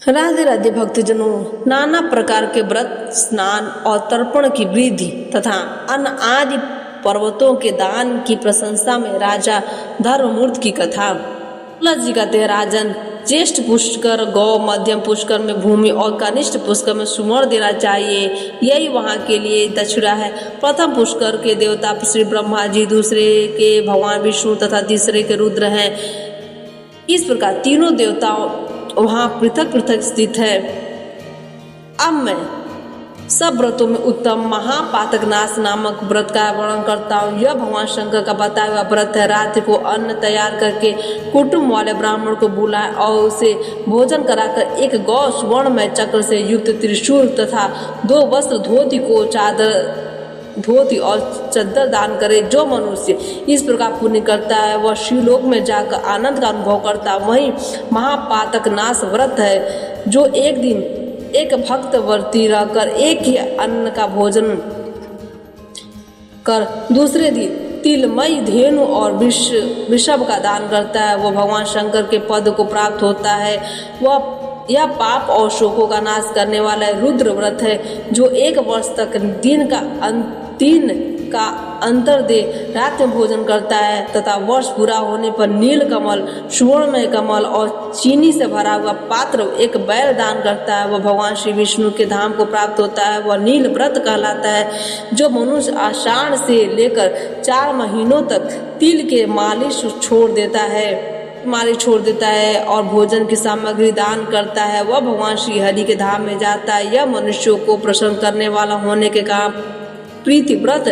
राधे राधे भक्तजनों, नाना प्रकार के व्रत, स्नान और तर्पण की वृद्धि तथा अन्य आदि पर्वतों के दान की प्रशंसा में राजा धर्ममूर्त की कथा। तुलसी जी कहते हैं, राजन, ज्येष्ठ पुष्कर गौ, मध्यम पुष्कर में भूमि और कनिष्ठ पुष्कर में सुवर्ण देना चाहिए। यही वहाँ के लिए दक्षिणा है। प्रथम पुष्कर के देवता श्री ब्रह्मा जी, दूसरे के भगवान विष्णु तथा तीसरे के रुद्र हैं। इस प्रकार तीनों देवताओं वहाँ पृथक पृथक स्थित है। अब मैं सब व्रतों में उत्तम महापातक नाश नामक व्रत का वर्णन करता हूँ। यह भगवान शंकर का बताया हुआ व्रत है। रात्रि को अन्न तैयार करके कुटुंब वाले ब्राह्मण को बुलाएं और उसे भोजन कराकर एक गौ सुवर्णमय चक्र से युक्त त्रिशूल तथा 2 वस्त्र, धोती और चद्दर दान करे। जो मनुष्य इस प्रकार पुण्य करता है वह शिवलोक में जाकर आनंद का अनुभव करता है। वही महापातक नाश व्रत है जो एक दिन एक भक्त व्रती रहकर एक ही अन्न का भोजन कर दूसरे दिन तिलमयी धेनु और वृषभ का दान करता है, वो भगवान शंकर के पद को प्राप्त होता है। यह पाप और शोकों का नाश करने वाला रुद्र व्रत है जो 1 वर्ष तक दिन का अंतर दे रात में भोजन करता है तथा वर्ष पूरा होने पर नील कमल, सुवर्णमय कमल और चीनी से भरा हुआ पात्र एक बैल दान करता है। वह भगवान श्री विष्णु के धाम को प्राप्त होता है। वह नील व्रत कहलाता है। जो मनुष्य आषाढ़ से लेकर 4 महीनों तक तिल के मालिश छोड़ देता है और भोजन की सामग्री दान करता है, वह भगवान श्री हरि के धाम में जाता है। यह मनुष्यों को प्रसन्न करने वाला होने के कारण प्रीति व्रत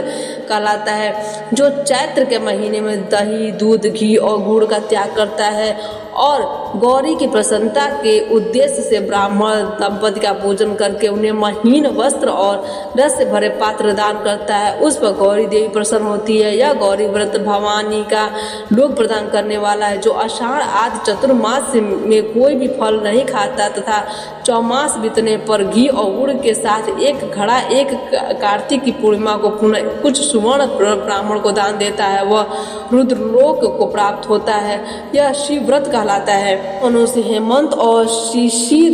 कहलाता है। जो चैत्र के महीने में दही, दूध, घी और गुड़ का त्याग करता है और गौरी की प्रसन्नता के उद्देश्य से ब्राह्मण दंपति का पूजन करके उन्हें महीन वस्त्र और रस से भरे पात्र दान करता है, उस पर गौरी देवी प्रसन्न होती है। यह गौरी व्रत भवानी का लोक प्रदान करने वाला है। जो आषाढ़ आदि चतुर्मास में कोई भी फल नहीं खाता तथा चौमास बीतने पर घी और गुड़ के साथ 1 घड़ा 1 कार्तिक की पूर्णिमा को पुनः कुछ सुवर्ण ब्राह्मण को दान देता है, वह रुद्रलोक को प्राप्त होता है। यह शिव व्रत कहलाता है। मनुष्य हेमंत और शिशिर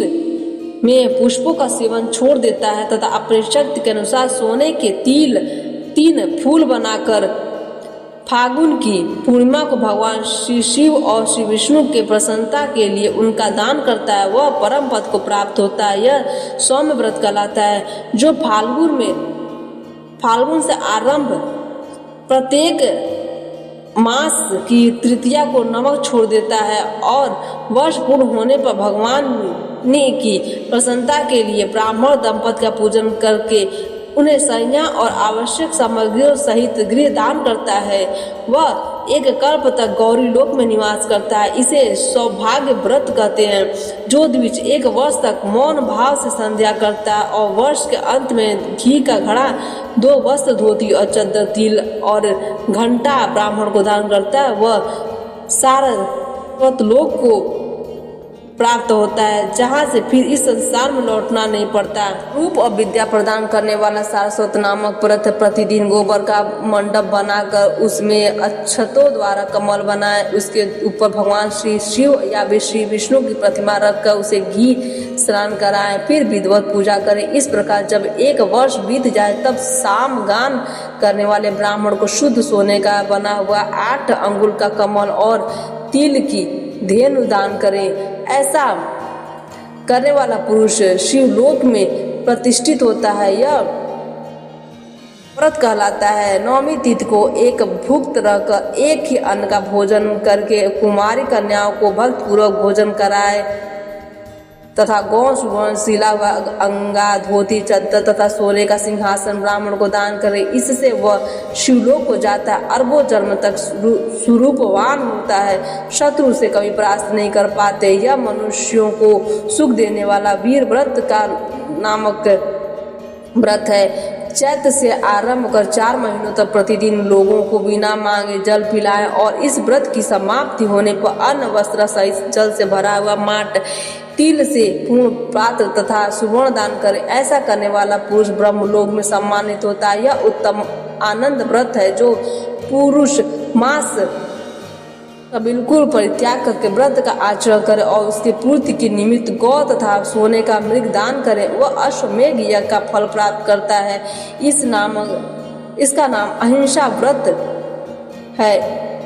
में पुष्पों का सेवन छोड़ देता है तथा अपनी शक्ति के अनुसार सोने के 3 फूल बनाकर फागुन की पूर्णिमा को भगवान श्री शिव और श्री विष्णु के प्रसन्नता के लिए उनका दान करता है, वह परम पद को प्राप्त होता है। यह सौम्य व्रत कहलाता है। जो फाल्गुन से आरंभ प्रत्येक मास की तृतीया को नमक छोड़ देता है और वर्ष पूर्ण होने पर भगवान ने की प्रसन्नता के लिए ब्राह्मण दंपति का पूजन करके उन्हें संज्ञा और आवश्यक सामग्रियों सहित गृह दान करता है, वह 1 कल्प तक गौरी लोक में निवास करता है। इसे सौभाग्य व्रत कहते हैं। जो द्विज 1 वर्ष तक मौन भाव से संध्या करता है और वर्ष के अंत में घी का घड़ा, 2 वस्त्र, धोती और चद्दर, तिल और घंटा ब्राह्मण को दान करता है, वह सारस्वत लोक को प्राप्त होता है, जहाँ से फिर इस संसार में लौटना नहीं पड़ता। रूप और विद्या प्रदान करने वाला सारस्वत नामक व्रत प्रतिदिन गोबर का मंडप बनाकर उसमें अक्षतों द्वारा कमल बनाए, उसके ऊपर भगवान श्री शिव या श्री विष्णु की प्रतिमा रखकर उसे घी स्नान कराएं, फिर विधिवत पूजा करें। इस प्रकार जब 1 वर्ष बीत जाए तब सामगान करने वाले ब्राह्मण को शुद्ध सोने का बना हुआ 8 अंगुल का कमल और तिल की धेनु दान करें। ऐसा करने वाला पुरुष शिवलोक में प्रतिष्ठित होता है। यह व्रत कहलाता है। 9वीं तिथि को एक भुक्त रहकर एक ही अन्न का भोजन करके कुमारी कन्याओं को भक्तिपूर्वक भोजन कराए तथा गौ, सुवर्ण, शिला, अंगा, धोती, चद्दर तथा सोने का सिंहासन ब्राह्मण को दान करे। इससे वह शिवलोक को जाता है, अरबों जन्म तक स्वरूपवान होता है, शत्रु से कभी परास्त नहीं कर पाते। यह मनुष्यों को सुख देने वाला वीर व्रत का नामक व्रत है। चैत्र से आरंभ कर 4 महीनों तक प्रतिदिन लोगों को बिना मांगे जल पिलाएं और इस व्रत की समाप्ति होने पर अन्न, वस्त्र सहित जल से भरा हुआ माट, तिल से पूर्ण पात्र तथा सुवर्ण दान करे। ऐसा करने वाला पुरुष ब्रह्मलोक में सम्मानित होता है। यह उत्तम आनंद व्रत है जो पुरुष मास का बिल्कुल परित्याग करके व्रत का आचरण करे और उसकी पूर्ति के निमित्त गौ तथा सोने का मृग दान करे, वह अश्वमेध यज्ञ का फल प्राप्त करता है। इसका नाम अहिंसा व्रत है।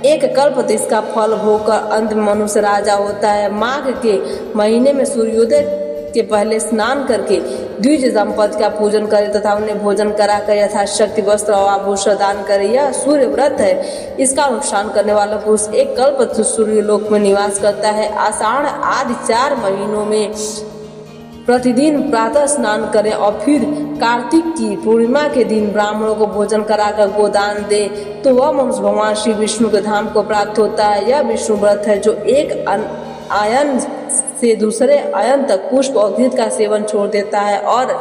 एक कल्प इसका फल भोगकर अंत में मनुष्य राजा होता है। माघ के महीने में सूर्योदय के पहले स्नान करके द्विज दंपति का पूजन करे तथा उन्हें भोजन कराकर यथाशक्ति वस्त्र और आभूषण दान करे। यह सूर्य व्रत है। इसका अनुष्ठान करने वाला पुरुष एक कल्प सूर्य लोक में निवास करता है। आषाढ़ आदि 4 महीनों में प्रतिदिन प्रातः स्नान करें और फिर कार्तिक की पूर्णिमा के दिन ब्राह्मणों को भोजन कराकर गोदान दे तो वह मनुष्य भगवान श्री विष्णु के धाम को प्राप्त होता है। यह विष्णु व्रत है जो एक आयन से दूसरे आयन तक पुष्प और घृत का सेवन छोड़ देता है और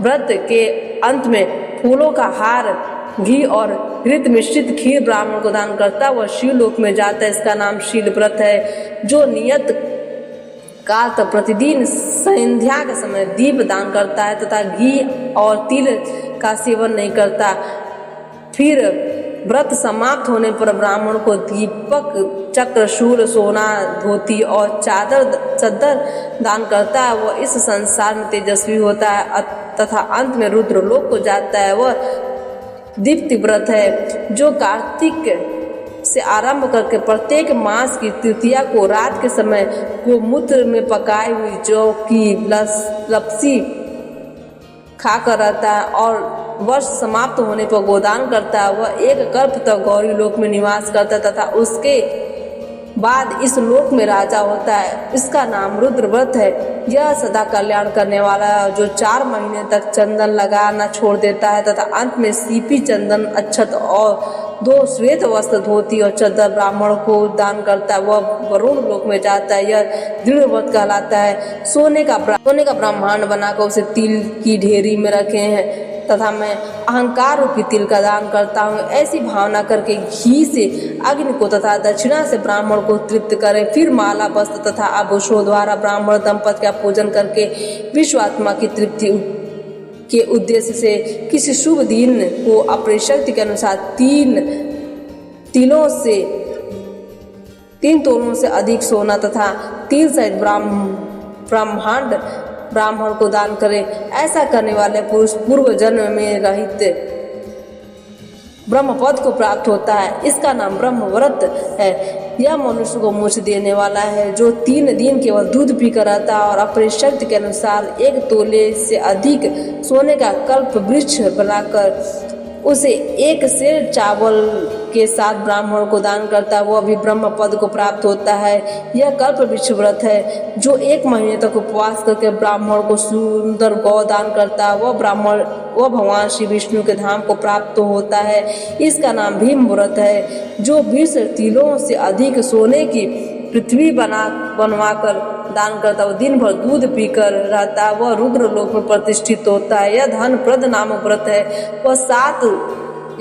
व्रत के अंत में फूलों का हार, घी और घृत मिश्रित खीर ब्राह्मण को दान करता है। वह शिवलोक में जाता है। इसका नाम शील व्रत है। जो नियत काल तक प्रतिदिन संध्या के समय दीप दान करता है तथा घी और तिल का सेवन नहीं करता, फिर व्रत समाप्त होने पर ब्राह्मण को दीपक, चक्र, शूल, सोना, धोती और चादर दान करता है। वह इस संसार में तेजस्वी होता है तथा अंत में रुद्र लोक को जाता है। वह दीप्ति व्रत है जो कार्तिक से आरंभ करके प्रत्येक मास की तृतीया को रात के समय गोमूत्र में पकाई हुई जौ की लपसी खाकर रहता है और वर्ष समाप्त होने पर गोदान करता है। वह एक कल्प तक गौरी लोक में निवास करता है तथा उसके बाद इस लोक में राजा होता है। इसका नाम रुद्र व्रत है। यह सदा कल्याण करने वाला है जो 4 महीने तक चंदन लगाना छोड़ देता है तथा अंत में सीपी, चंदन, अक्षत और 2 श्वेत वस्त्र, धोती और चादर ब्राह्मण को दान करता है। वह वरुण लोक में जाता है। यह दृढ़ व्रत कहलाता है। सोने का ब्रह्मांड बनाकर उसे तिल की ढेरी में रखे हैं तथा मैं अहंकार रूपी तिल का दान करता हूँ, ऐसी भावना करके घी से अग्नि को तथा दक्षिणा से ब्राह्मण को तृप्त करें। फिर माला, वस्त्र तथा आभूषणों द्वारा ब्राह्मण दंपति का पूजन करके विश्वात्मा की तृप्ति के उद्देश्य से किसी शुभ दिन को अपनी शक्ति के अनुसार 3 तोलों से अधिक सोना तथा 3 सहित ब्रह्मांड ब्राह्मण को दान करें। ऐसा करने वाले पुरुष पूर्व जन्म में रहित ब्रह्म पद को प्राप्त होता है। इसका नाम ब्रह्म व्रत है। यह मनुष्य को मोक्ष देने वाला है जो 3 दिन केवल दूध पीकर रहता है और अपनी शक्ति के अनुसार 1 तोले से अधिक सोने का कल्प वृक्ष बनाकर उसे 1 सेर चावल के साथ ब्राह्मण को दान करता है, वह भी ब्रह्म पद को प्राप्त होता है। यह कल्प वृक्ष व्रत है जो 1 महीने तक उपवास करके ब्राह्मण को सुंदर गौ दान करता है। वह भगवान श्री विष्णु के धाम को प्राप्त होता है। इसका नाम भीम व्रत है जो 20 तिलों से अधिक सोने की पृथ्वी बनवाकर दान करता है। वह दिन भर दूध पीकर रहता है। वह रुद्र लोक में प्रतिष्ठित होता है। यह धनप्रद नामक व्रत है।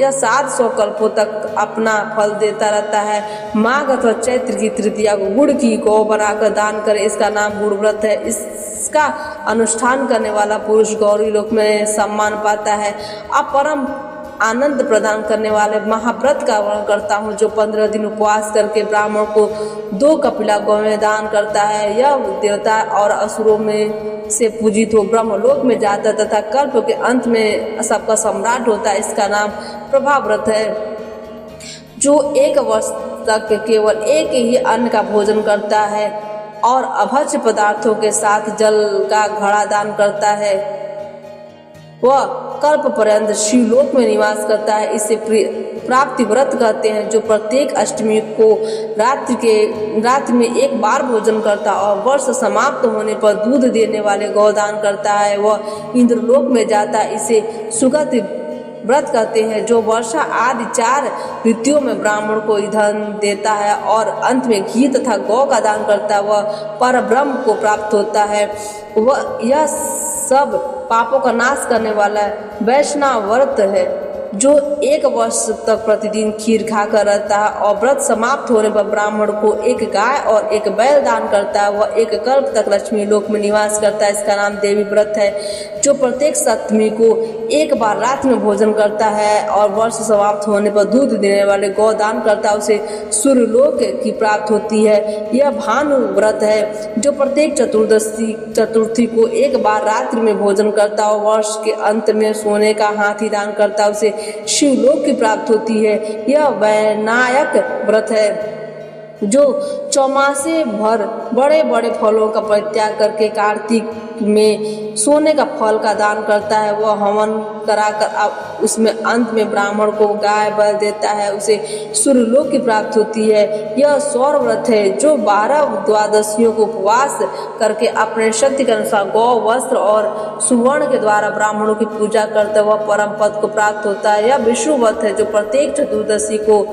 यह 700 कल्पों तक अपना फल देता रहता है। माघ अथवा चैत्र की तृतीया को गुड़ की गौ बनाकर दान करे। इसका नाम गुड़ व्रत है। इसका अनुष्ठान करने वाला पुरुष गौरी लोक में सम्मान पाता है। अब परम आनंद प्रदान करने वाले महाव्रत का वर्णन करता हूँ जो 15 दिन उपवास करके ब्राह्मण को 2 कपिला गौएं दान करता है। यह देवता और असुरों में से पूजित हो ब्रह्मलोक में जाता तथा कल्प के अंत में सबका सम्राट होता है। इसका नाम प्रभा व्रत है जो 1 वर्ष तक केवल एक ही अन्न का भोजन करता है और अभक्ष्य पदार्थों के साथ जल का घड़ा दान करता है। वह कल्प पर्यंत शिवलोक में निवास करता है। इसे प्राप्ति व्रत कहते हैं जो प्रत्येक अष्टमी को रात्रि में 1 बार भोजन करता है और वर्ष समाप्त होने पर दूध देने वाले गौदान करता है। वह इंद्रलोक में जाता है। इसे सुगत व्रत कहते हैं जो वर्षा आदि 4 ऋतुओं में ब्राह्मण को ईंधन देता है और अंत में घी तथा गौ का दान करता है। वह परब्रह्म को प्राप्त होता है। यह सब पापों का नाश करने वाला वैष्णव व्रत है जो 1 वर्ष तक प्रतिदिन खीर खाकर रहता है और व्रत समाप्त होने पर ब्राह्मण को एक गाय और एक बैल दान करता है, वह 1 कल्प तक लक्ष्मी लोक में निवास करता है। इसका नाम देवी व्रत है। जो प्रत्येक सप्तमी को 1 बार रात में भोजन करता है और वर्ष समाप्त होने पर दूध देने वाले गौ दान करता है, उसे सूर्यलोक की प्राप्त होती है। यह भानु व्रत है। जो प्रत्येक चतुर्थी को 1 बार रात्रि में भोजन करता है और वर्ष के अंत में सोने का हाथी दान करता है, उसे शिवलोक की प्राप्त होती है। यह वैनायक व्रत है। जो चौमासे भर बड़े बड़े फलों का परित्याग करके कार्तिक में सोने का फल का दान करता है, वह हवन कराकर उसमें अंत में ब्राह्मण को गाय बैल देता है, उसे सूर्यलोक की प्राप्ति होती है। यह सौर व्रत है। जो 12 द्वादशियों को उपवास करके अपने शक्ति के अनुसार गौ वस्त्र और सुवर्ण के द्वारा ब्राह्मणों की पूजा करता है, वह परम पद को प्राप्त होता है। यह विष्णु व्रत है। जो प्रत्येक चतुर्दशी को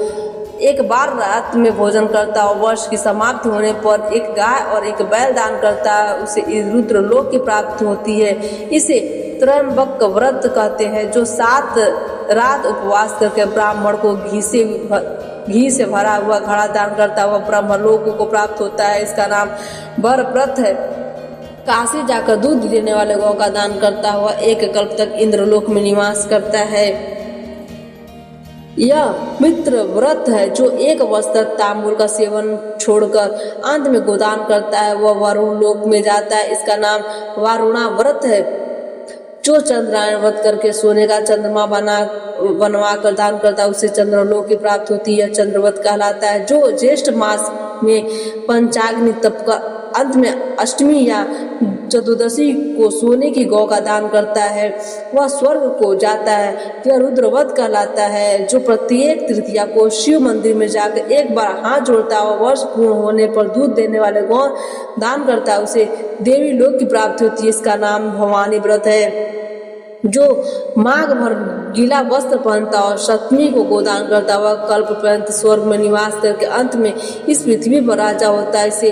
1 बार रात में भोजन करता और वर्ष की समाप्ति होने पर 1 गाय और 1 बैल दान करता है, उसे रुद्रलोक की प्राप्ति होती है। इसे त्रयंबक व्रत कहते हैं। जो 7 रात उपवास करके ब्राह्मण को घी से भरा हुआ घड़ा दान करता है, वह ब्रह्मलोक को प्राप्त होता है। इसका नाम बर व्रत है। काशी जाकर दूध देने वाले गौ का दान करता हुआ 1 कल्प तक इंद्रलोक में निवास करता है। यह मित्र व्रत है। जो 1 वर्ष तक तांबूल का सेवन छोड़कर अंत में गोदान करता है, वह वरुण लोक में जाता है। इसका नाम वारुणा व्रत है। जो चंद्रायण व्रत करके सोने का चंद्रमा बनवा कर दान करता है, उसे चंद्रलोक की प्राप्त होती है। चंद्रव्रत कहलाता है। जो ज्येष्ठ मास में पंचाग्नि तप का अंत में अष्टमी या चतुर्दशी को सोने की गौ का दान करता है, वह स्वर्ग को जाता है। यह रुद्रव्रत कहलाता है। जो प्रत्येक तृतीया को शिव मंदिर में जाकर 1 बार हाथ जोड़ता है और वर्ष पूर्ण होने पर दूध देने वाले गौ दान करता है, उसे देवी लोक की प्राप्ति होती है। इसका नाम भवानी व्रत है। जो माघ भर गीला वस्त्र पहनता और सप्तमी को गोदान करता, वह कल्प पर्यंत स्वर्ग में निवास करके अंत में इस पृथ्वी पर राजा होता है। इसे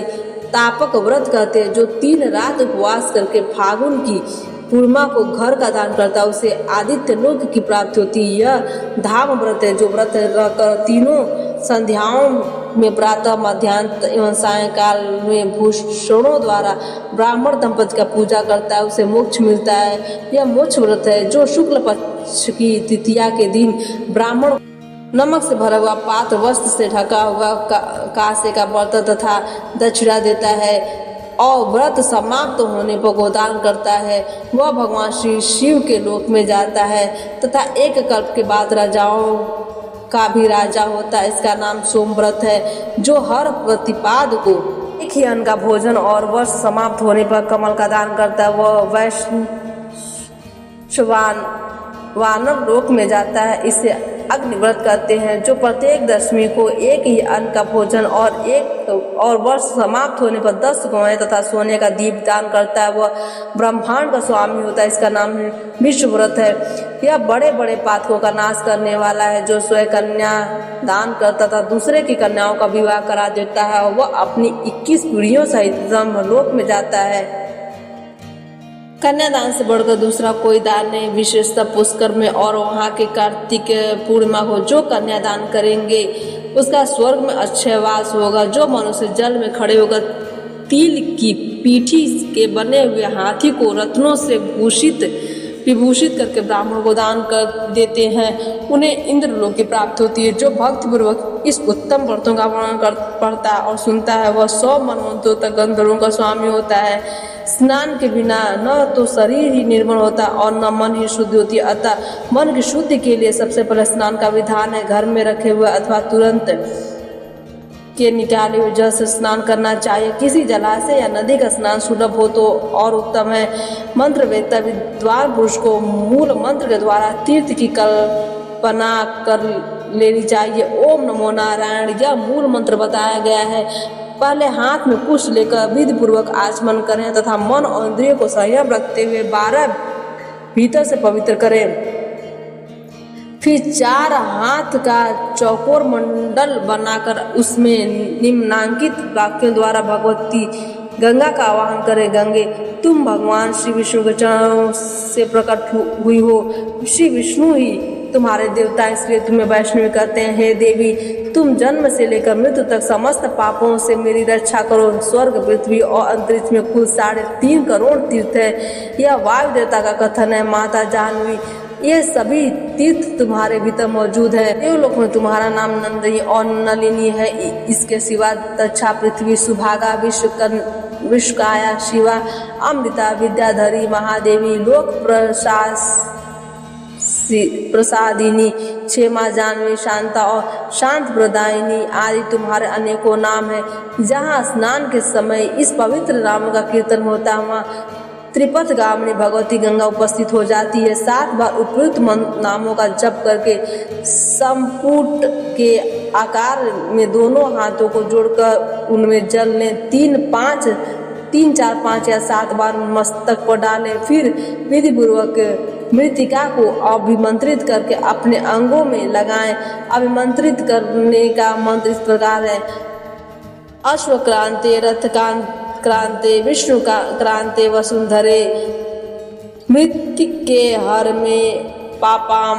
तापक व्रत कहते हैं। जो 3 रात उपवास करके फागुन की पूर्णिमा को घर का दान करता, उसे आदित्य लोक की प्राप्ति होती है। यह धाम व्रत है। जो व्रत रहकर 3 संध्याओं में प्रातः, मध्याह्न एवं सायंकाल में भूषणों द्वारा ब्राह्मण दंपति का पूजा करता है, उसे मोक्ष मिलता है। यह मोक्ष व्रत है। जो शुक्ल पक्ष की तृतीया के दिन ब्राह्मण नमक से भरा हुआ पात्र, वस्त्र से ढका हुआ कांसे का बर्तन तथा दक्षिणा देता है और व्रत समाप्त होने पर गोदान करता है, वह भगवान श्री शिव के लोक में जाता है तथा 1 कल्प के बाद राजाओं का भी राजा होता है। इसका नाम सोमव्रत है। जो हर प्रतिपाद को 1 ही अन्न का भोजन और वर्ष समाप्त होने पर कमल का दान करता है, वह वैश्वान वानर लोक में जाता है। इसे अग्निव्रत कहते हैं। जो प्रत्येक दशमी को 1 ही अन्न का भोजन और वर्ष समाप्त होने पर 10 गौएं तथा सोने का दीप दान करता है, वह ब्रह्मांड का स्वामी होता है। इसका नाम विष्णु व्रत है। यह बड़े बड़े पातकों का नाश करने वाला है। जो स्वयं कन्या दान करता था दूसरे की कन्याओं का विवाह करा देता है और वह अपनी 21 पीढ़ियों सहित ब्रह्मलोक में जाता है। कन्यादान से बढ़कर दूसरा कोई दान नहीं, विशेषतः पुष्कर में और वहाँ के कार्तिक पूर्णिमा को जो कन्यादान करेंगे उसका स्वर्ग में अक्षय वास होगा। जो मनुष्य जल में खड़े होकर तिल की पीठी के बने हुए हाथी को रत्नों से विभूषित करके ब्राह्मण को दान कर देते हैं, उन्हें इंद्रलोक की प्राप्त होती है। जो भक्तिपूर्वक इस उत्तम व्रतों का वर्णन पढ़ता और सुनता है, वह 100 मनवंतों तक गंधर्वों का स्वामी होता है। स्नान के बिना न तो शरीर ही निर्मल होता और न मन ही शुद्ध होती। अतः मन की शुद्धि के लिए सबसे पहले स्नान का विधान है। घर में रखे हुए अथवा तुरंत के निकाले हुए जल से स्नान करना चाहिए। किसी जलाशय या नदी का स्नान सुलभ हो तो और उत्तम है। मंत्र वेदता विद्वान पुरुष को मूल मंत्र के द्वारा तीर्थ की कल्पना कर लेनी चाहिए। ओम नमो नारायण यह मूल मंत्र बताया गया है। पहले हाथ में पुष्प लेकर विधि पूर्वक आचमन करें तथा मन और इंद्रियों को संयम रखते हुए 12 भीतर से पवित्र करें। फिर 4 हाथ का चौकोर मंडल बनाकर उसमें निम्नांकित वाक्यों द्वारा भगवती गंगा का आवाहन करें। गंगे तुम भगवान श्री विष्णु के चरणों से प्रकट हुई हो। श्री विष्णु ही तुम्हारे देवता इसलिए तुम्हें वैष्णवी करते हैं। हे देवी, तुम जन्म से लेकर मृत्यु तक समस्त पापों से मेरी रक्षा करो। स्वर्ग, पृथ्वी और अंतरिक्ष में कुल 3.5 करोड़ तीर्थ है। यह वायु देवता का कथन है। माता जाह्नवी, ये सभी तीर्थ तुम्हारे भीतर मौजूद है। देवलोक में तुम्हारा नाम नंदिनी और नलिनी है। इसके सिवा दक्षा, पृथ्वी, सुभागा, विश्वकाया, शिवा, अमृता, विद्याधरी, महादेवी, लोक प्रसादिनी, क्षेमा, जाह्नवी, शांता और शांत प्रदायिनी आदि तुम्हारे अनेकों नाम है। जहाँ स्नान के समय इस पवित्र नाम का कीर्तन होता है, वहाँ त्रिपथ गामिनी भगवती गंगा उपस्थित हो जाती है। 7 बार उपयुक्त नामों का जप करके संपुट के आकार में दोनों हाथों को जोड़कर उनमें जल लें। 3, 4, 5 या 7 बार मस्तक पर डालें। फिर विधि पूर्वक मृतिका को अभिमंत्रित करके अपने अंगों में लगाएं। अभिमंत्रित करने का मंत्र इस प्रकार है। अश्वक्रांते, रथक्रांते, विष्णु क्रांते, वसुंधरे, मृत्तिके हर में पापाम,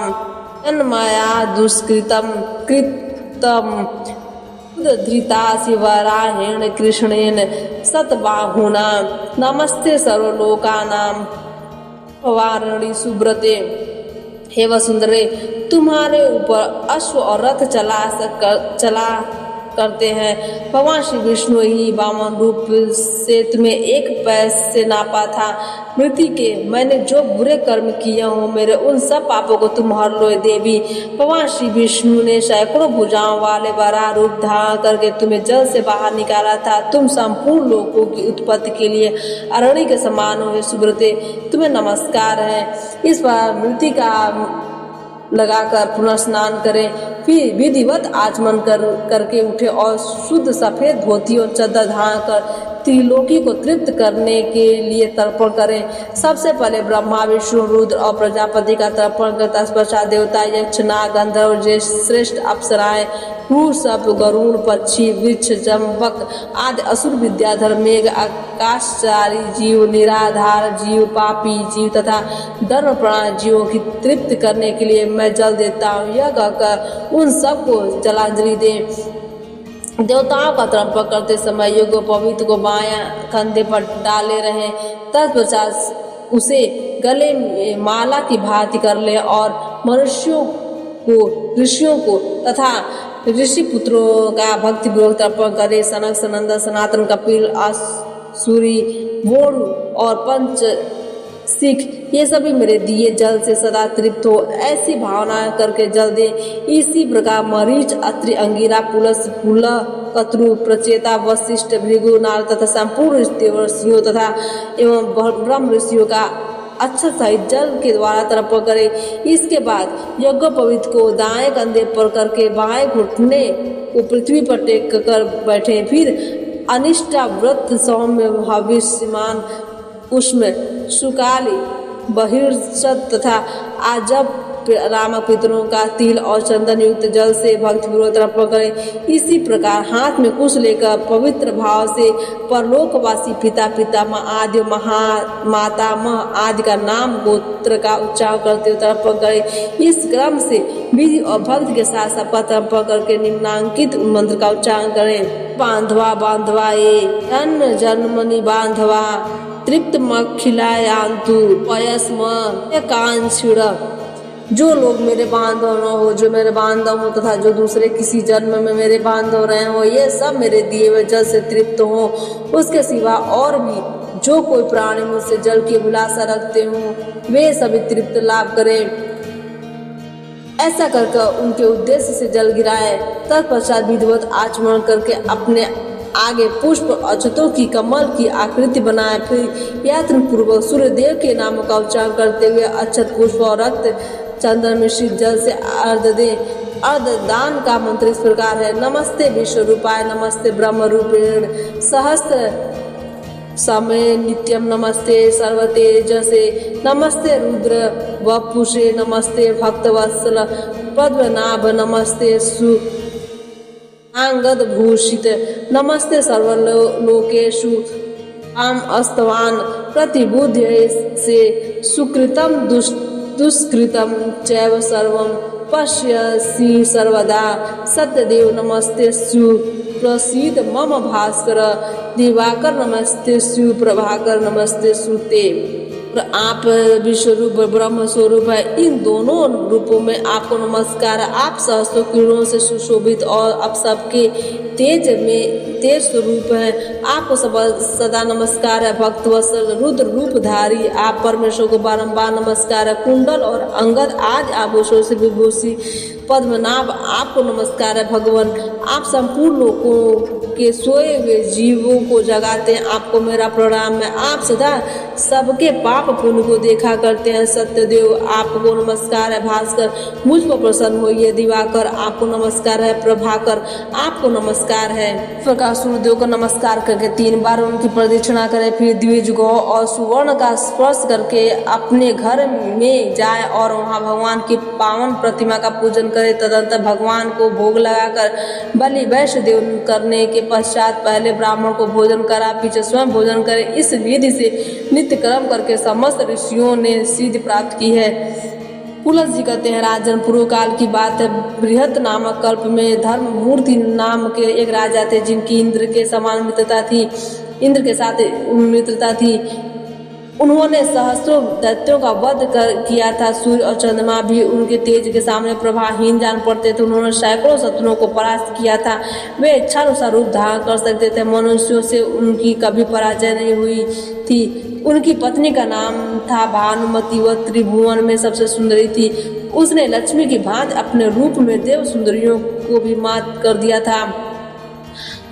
तन्मया दुष्कृतम कृतम, धृता शिवराहेण कृष्णेन सतबाहुना, नमस्ते सर्वलोकानां वारणी सुब्रते। हे वसुंधरे, तुम्हारे ऊपर अश्व और रथ चला करते हैं। भगवान श्री विष्णु ही वामन रूप से तुम्हें 1 पैस से नापा था। मृत्यु के मैंने जो बुरे कर्म किए हो, मेरे उन सब पापों को तुम हर लो देवी। भगवान श्री विष्णु ने सैकड़ों भुजाओं वाले वराह रूप धारण करके तुम्हें जल से बाहर निकाला था। तुम संपूर्ण लोगों की उत्पत्ति के लिए अरण्य के समान हो। सुब्रते, तुम्हें नमस्कार है। इस बार मृत्यु का लगाकर पुनः स्नान करें। फिर विधिवत आचमन करके उठे और शुद्ध सफेद धोती और चद्दर धारण कर त्रिलोकी को तृप्त करने के लिए तर्पण करें। सबसे पहले ब्रह्मा, विष्णु, रुद्र और प्रजापति का तर्पण कर तत्पश्चात देवता, यक्ष, नाग, गंधर्व, श्रेष्ठ अप्सराएं, क्रूर सर्प, गरुड़, पक्षी, वृक्ष, जम्बक आदि असुर, विद्याधर, मेघ, आकाशचारी जीव, निराधार जीव, पापी जीव तथा धर्मप्राण जीवों की तृप्त करने के लिए मैं जल देता हूँ। यह कहकर उन सबको जलांजलि दें। देवताओं का तर्पण करते समय योग्य पवित्र को बायां कंधे पर डाले रहें। तत्पश्चात उसे गले में माला की भांति कर ले और मनुष्यों को, ऋषियों को तथा ऋषि पुत्रों का भक्तिपूर्वक तर्पण करे। सनक, सनंदन, सनातन, कपिल, आसुरी, वोढ़ और पंच सिख, ये सभी मेरे दिए जल से सदा तृप्त हो, ऐसी भावना करके जल दे। इसी प्रकार मरीच, अत्रि, अंगिरा, पुलस, पुलह, कत्रु, प्रचेता, वशिष्ठ, भृगु, नारद तथा संपूर्ण ऋषियों तथा एवं ब्रह्म ऋषियों का अच्छा सहित जल के द्वारा तर्पण करे। इसके बाद यज्ञ पवित्र को दाएं कंधे पर करके बाएं घुटने को पृथ्वी पर टेक कर बैठे। फिर अनिष्टा व्रत सौम्य भविष्यमान उष्म सुकाली बहिर्षद तथा आजब राम पितरों का तिल और चंदन युक्त जल से भक्तिपूर्वक तर्पण करें। इसी प्रकार हाथ में कुश लेकर पवित्र भाव से परलोकवासी पिता, पितामह आदि, मातामह आदि का नाम गोत्र का उच्चारण करते हुए तर्पण करें। इस क्रम से विधि और भक्ति के साथ सबका तर्पण करके निम्नांकित मंत्र का उच्चारण करें। बांधवा बांधवा ये जन्म जन्मनि बांधवा तृप्त मखिलायांतु वयस्म कांक्षिण। जो लोग मेरे बांधव न हो, जो मेरे बांधव हो तथा जो दूसरे किसी जन्म में मेरे बांधव रहे हो, ये सब मेरे दिए हुए जल से तृप्त हो। उसके सिवा और भी जो कोई प्राणी मुझसे जल की अभिलाषा रखते हो, वे सभी तृप्त लाभ करें। ऐसा करके उनके उद्देश्य से जल गिराए। तत्पश्चात विधिवत आचमन करके अपने आगे पुष्प अक्षतों की कमल की आकृति बनाए। फिर यत्न पूर्वक सूर्यदेव के नाम का उच्चारण करते हुए अक्षत, पुष्प और रक्त चंदन मिश्रित जल से अर्घ दे। अर्घ दान का मंत्र इस प्रकार है। नमस्ते विश्व रूपाय, नमस्ते ब्रह्म रूपेण, सहस्त्र समय नित्यम, नमस्ते सर्वतेजसे, नमस्ते रुद्र वपुषे, नमस्ते भक्तवत्सल पद्मनाभ, नमस्ते आंगद भूषित, नमस्ते सर्वलोकेषु आम अस्तवान प्रतिबुद्ध से सुकृतम दुष्कृतं चैव सर्वं पश्यसि सर्वदा सत्यदेव नमस्तेस्तु प्रसीद मम भास्कर दिवाकर नमस्तेस्तु प्रभाकर नमस्तेस्तु ते। आप विश्वरूप ब्रह्म स्वरूप है, इन दोनों रूपों में आपको नमस्कार। आप सहस्त्रों किरणों से सुशोभित और आप सबके तेज स्वरूप है, आपको सदा नमस्कार है। भक्तवत्सल रुद्र रूपधारी आप परमेश्वर को बारंबार नमस्कार है। कुंडल और अंगद आज आभूषणों से विभूषी पद्मनाभ आपको नमस्कार है। भगवान आप संपूर्ण लोगों के सोए हुए जीवों को जगाते हैं, आपको मेरा प्रणाम है। आप सदा सबके पाप पुण्य को देखा करते हैं। सत्यदेव आपको नमस्कार है। भास्कर मुझ पर प्रसन्न होइए। दिवाकर आपको नमस्कार है। प्रभाकर आपको नमस्कार है। प्रकाश सूर्यदेव को नमस्कार करके 3 बार उनकी प्रदक्षिणा करें, फिर द्विज गौ और सुवर्ण का स्पर्श करके अपने घर में जाए और वहाँ भगवान की पावन प्रतिमा का पूजन करे। तदंतर भगवान को भोग लगाकर बलि वैष्णदेव करने के पश्चात पहले ब्राह्मण को भोजन करा, पीछे स्वयं भोजन करे। इस विधि से नित्य कर्म करके समस्त ऋषियों ने सिद्धि प्राप्त की है। पुलस जी कहते हैं, राजन पूर्व काल की बात है। बृहत नामक कल्प में धर्म मूर्ति नाम के एक राजा थे, जिनकी इंद्र के समान मित्रता थी, इंद्र के साथ मित्रता थी। उन्होंने सहस्त्रों दैत्यों का वध किया था। सूर्य और चंद्रमा भी उनके तेज के सामने प्रभाहीन जान पड़ते थे। उन्होंने सैकड़ों शत्रुओं को परास्त किया था। वे इच्छानुसार रूप धारण कर सकते थे। मनुष्यों से उनकी कभी पराजय नहीं हुई थी। उनकी पत्नी का नाम था भानुमति। वह त्रिभुवन में सबसे सुंदरी थी। उसने लक्ष्मी की भांति अपने रूप में देव सुंदरियों को भी मात कर दिया था।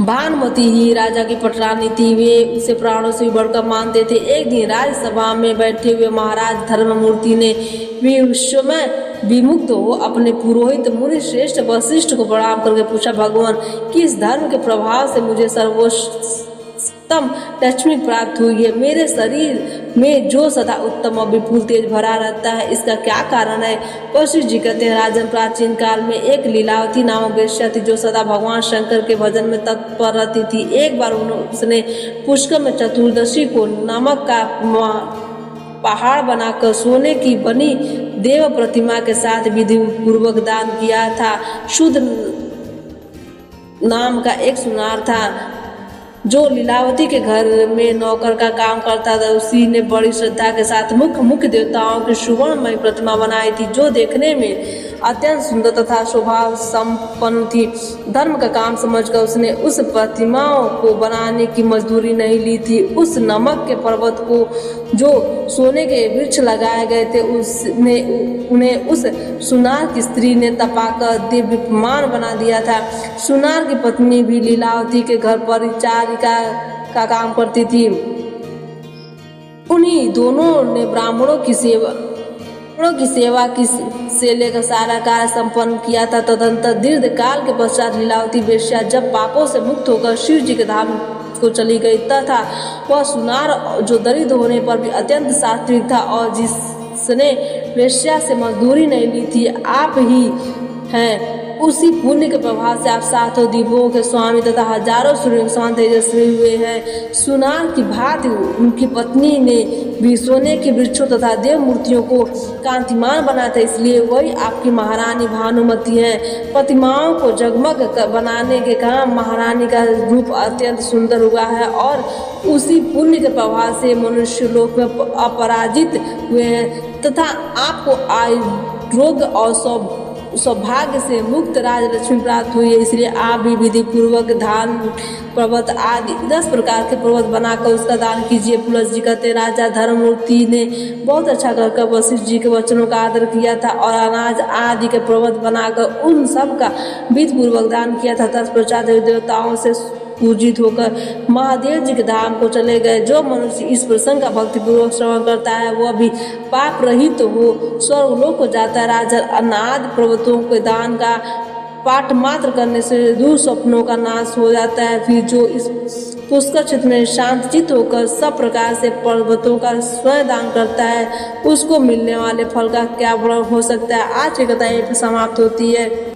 भानुमति ही राजा की पटरानी थी। वे उसे प्राणों से भी बढ़कर मानते थे। एक दिन राज्यसभा में बैठे हुए महाराज धर्ममूर्ति ने विश्व में विमुक्त हो अपने पुरोहित मुनि श्रेष्ठ वशिष्ठ को प्रणाम करके पूछा, भगवान किस धर्म के प्रभाव से मुझे सर्वोत्तम लक्ष्मी प्राप्त हुई है? मेरे शरीर में जो सदा उत्तम और विपुल तेज भरा रहता है, इसका क्या कारण है? वशिष्ठ जी कहते हैं, राजन प्राचीन काल में एक लीलावती नामक वेश्या थी, जो सदा भगवान शंकर के भजन में तत्पर रहती थी। एक बार उसने पुष्कर में चतुर्दशी को नमक का पहाड़ बनाकर सोने की बनी देव प्रतिमा के साथ विधि पूर्वक दान किया था। शुद्ध नाम का एक सुनार था, जो लीलावती के घर में नौकर का काम करता था। उसी ने बड़ी श्रद्धा के साथ मुख्य देवताओं की सुवर्णमयी प्रतिमा बनाई थी, जो देखने में अत्यंत सुंदर तथा स्वभाव संपन्न थी। धर्म का काम समझकर उसने उस प्रतिमाओं को बनाने की मजदूरी नहीं ली थी। उस नमक के पर्वत को जो सोने के वृक्ष लगाए गए थे, उन्हें उस सुनार की स्त्री ने तपाकर दिव्यमान बना दिया था। सुनार की पत्नी भी लीलावती के घर परिचारिका का काम करती थी। उन्हीं दोनों ने ब्राह्मणों की सेवा से लेकर सारा कार्य संपन्न किया था। तदंतर दीर्घ काल के पश्चात लीलावती वेश्या जब पापों से मुक्त होकर शिव जी के धाम को चली गई तथा वह सुनार जो दरिद्र होने पर भी अत्यंत सात्विक था और जिसने वेश्या से मजदूरी नहीं ली थी, आप ही हैं। उसी पुण्य के प्रभाव से आप सातों द्वीपों के स्वामी तथा हजारों सूर्यों के समान तेजस्वी हुए हैं। सुनार की भांति उनकी पत्नी ने भी सोने के वृक्षों तथा देव मूर्तियों को कांतिमान बनाया था, इसलिए वही आपकी महारानी भानुमति है। प्रतिमाओं को जगमग बनाने के कारण महारानी का रूप अत्यंत सुंदर हुआ है और उसी पुण्य के प्रभाव से मनुष्य लोक में अपराजित हुए हैं तथा आपको आरोग्य और सौभाग्य से मुक्त राजलक्ष्मी प्राप्त हुई है। इसलिए आप भी विधि पूर्वक धान पर्वत आदि 10 प्रकार के पर्वत बनाकर उसका दान कीजिए। पुलस जी कहते, राजा धर्ममूर्ति ने बहुत अच्छा कर वशिष्ठ जी के वचनों का आदर किया था और अनाज आदि के पर्वत बनाकर उन सब का विधि पूर्वक दान किया था। तत्पश्चात देवताओं से पूजित होकर महादेव जी के धाम को चले गए। जो मनुष्य इस प्रसंग का भक्तिपूर्वक श्रवण करता है, वह भी पाप रहित हो स्वर्गलोक को जाता है। राजा अनाद पर्वतों के दान का पाठ मात्र करने से दुःस्वप्नों का नाश हो जाता है। फिर जो इस पुष्कर क्षेत्र में शांत चित्त होकर सब प्रकार से पर्वतों का स्वयं दान करता है, उसको मिलने वाले फल का क्या वर्णन हो सकता है। आज की कथा यहीं पर समाप्त होती है।